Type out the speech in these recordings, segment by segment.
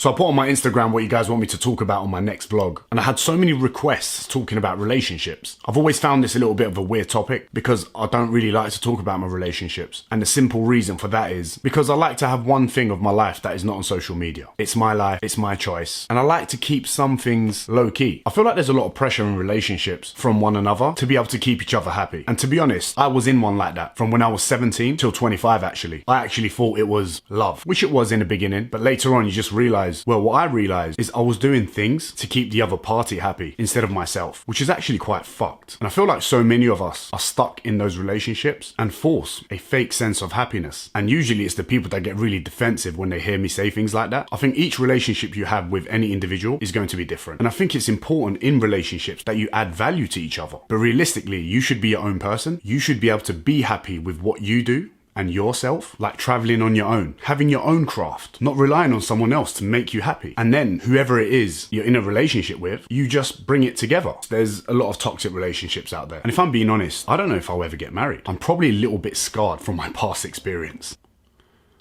So I put on my Instagram what you guys want me to talk about on my next vlog, and I had so many requests talking about relationships. I've always found this a little bit of a weird topic because I don't really like to talk about my relationships. And the simple reason for that is because I like to have one thing of my life that is not on social media. It's my life, it's my choice, and I like to keep some things low key. I feel like there's a lot of pressure in relationships from one another to be able to keep each other happy. And to be honest, I was in one like that from when I was 17 till 25 actually. I actually thought it was love, which it was in the beginning, but later on you just realize, well, what I realized is I was doing things to keep the other party happy instead of myself, which is actually quite fucked. And I feel like so many of us are stuck in those relationships and force a fake sense of happiness. And usually it's the people that get really defensive when they hear me say things like that. I think each relationship you have with any individual is going to be different. And I think it's important in relationships that you add value to each other. But realistically, you should be your own person. You should be able to be happy with what you do and yourself, like traveling on your own, having your own craft, not relying on someone else to make you happy. And then whoever it is you're in a relationship with, you just bring it together. There's a lot of toxic relationships out there. And if I'm being honest, I don't know if I'll ever get married. I'm probably a little bit scarred from my past experience.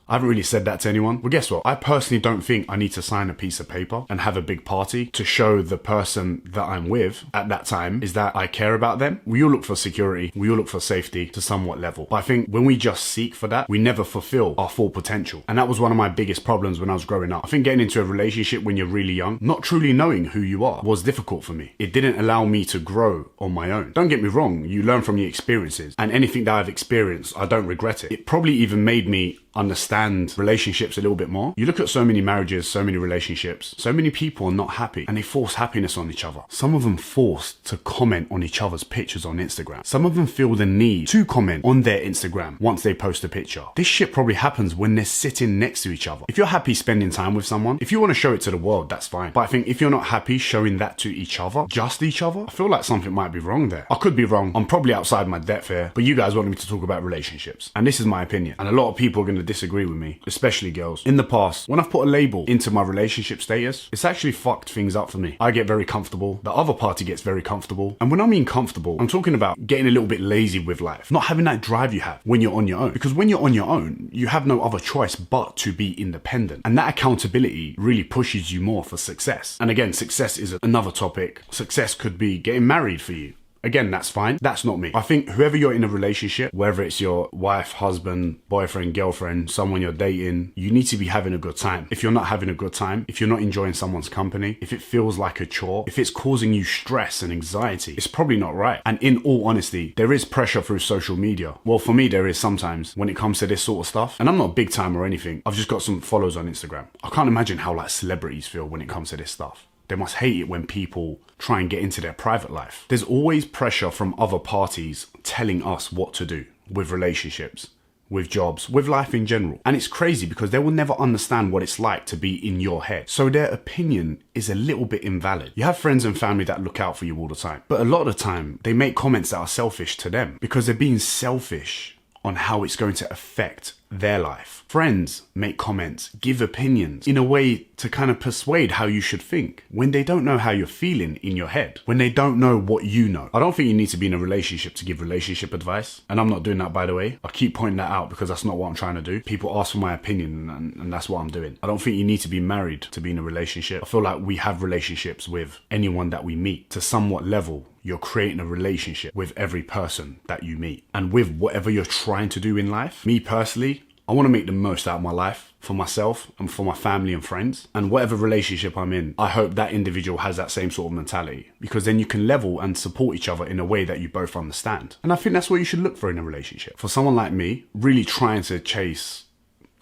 I haven't really said that to anyone. Well, guess what? I personally don't think I need to sign a piece of paper and have a big party to show the person that I'm with at that time is that I care about them. We all look for security. We all look for safety to somewhat level. But I think when we just seek for that, we never fulfill our full potential. And that was one of my biggest problems when I was growing up. I think getting into a relationship when you're really young, not truly knowing who you are, was difficult for me. It didn't allow me to grow on my own. Don't get me wrong, you learn from your experiences. And anything that I've experienced, I don't regret it. It probably even made me understand relationships a little bit more. You look at so many marriages, so many relationships, so many people are not happy and they force happiness on each other. Some of them forced to comment on each other's pictures on Instagram. Some of them feel the need to comment on their Instagram once they post a picture. This shit probably happens when they're sitting next to each other. If you're happy spending time with someone, if you want to show it to the world, that's fine. But I think if you're not happy showing that to each other, just each other, I feel like something might be wrong there. I could be wrong. I'm probably outside my depth here, but you guys wanted me to talk about relationships. And this is my opinion. And a lot of people are going to disagree with me, especially girls. In the past, when I've put a label into my relationship status, it's actually fucked things up for me. I get very comfortable. The other party gets very comfortable. And when I mean comfortable, I'm talking about getting a little bit lazy with life, not having that drive you have when you're on your own. Because when you're on your own, you have no other choice but to be independent. And that accountability really pushes you more for success. And again, success is another topic. Success could be getting married for you. Again, that's fine. That's not me. I think whoever you're in a relationship, whether it's your wife, husband, boyfriend, girlfriend, someone you're dating, you need to be having a good time. If you're not having a good time, if you're not enjoying someone's company, if it feels like a chore, if it's causing you stress and anxiety, it's probably not right. And in all honesty, there is pressure through social media. Well, for me, there is sometimes when it comes to this sort of stuff. And I'm not big time or anything. I've just got some followers on Instagram. I can't imagine how like celebrities feel when it comes to this stuff. They must hate it when people try and get into their private life. There's always pressure from other parties telling us what to do with relationships, with jobs, with life in general. And it's crazy because they will never understand what it's like to be in your head. So their opinion is a little bit invalid. You have friends and family that look out for you all the time. But a lot of the time, they make comments that are selfish to them because they're being selfish on how it's going to affect their life. Friends make comments, give opinions in a way to kind of persuade how you should think when they don't know how you're feeling in your head, when they don't know what you know. I don't think you need to be in a relationship to give relationship advice. And I'm not doing that, by the way. I keep pointing that out because that's not what I'm trying to do. People ask for my opinion and that's what I'm doing. I don't think you need to be married to be in a relationship. I feel like we have relationships with anyone that we meet to somewhat level. You're creating a relationship with every person that you meet and with whatever you're trying to do in life. Me personally, I want to make the most out of my life for myself and for my family and friends. And whatever relationship I'm in, I hope that individual has that same sort of mentality because then you can level and support each other in a way that you both understand. And I think that's what you should look for in a relationship. For someone like me, really trying to chase,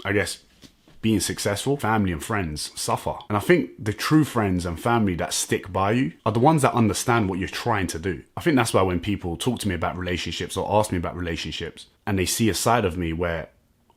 I guess, being successful, family and friends suffer. And I think the true friends and family that stick by you are the ones that understand what you're trying to do. I think that's why when people talk to me about relationships or ask me about relationships and they see a side of me where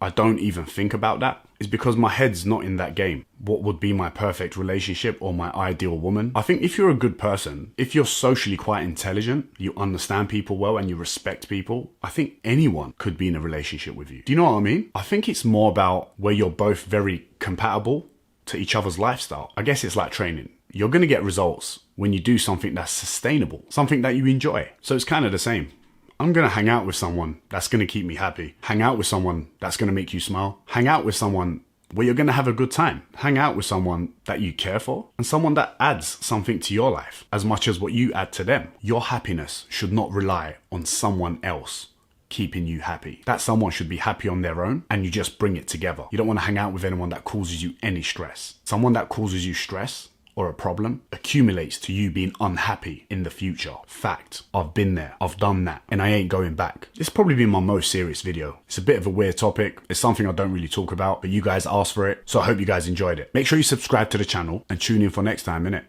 I don't even think about that, is because my head's not in that game. What would be my perfect relationship or my ideal woman? I think if you're a good person, if you're socially quite intelligent, you understand people well and you respect people, I think anyone could be in a relationship with you. Do you know what I mean? I think it's more about where you're both very compatible to each other's lifestyle. I guess it's like training. You're going to get results when you do something that's sustainable, something that you enjoy. So it's kind of the same. I'm going to hang out with someone that's going to keep me happy. Hang out with someone that's going to make you smile. Hang out with someone where you're going to have a good time. Hang out with someone that you care for and someone that adds something to your life as much as what you add to them. Your happiness should not rely on someone else keeping you happy. That someone should be happy on their own and you just bring it together. You don't want to hang out with anyone that causes you any stress. Someone that causes you stress or a problem accumulates to you being unhappy in the future. Fact. I've been there. I've done that. And I ain't going back. It's probably been my most serious video. It's a bit of a weird topic. It's something I don't really talk about, but you guys asked for it. So I hope you guys enjoyed it. Make sure you subscribe to the channel and tune in for next time, innit?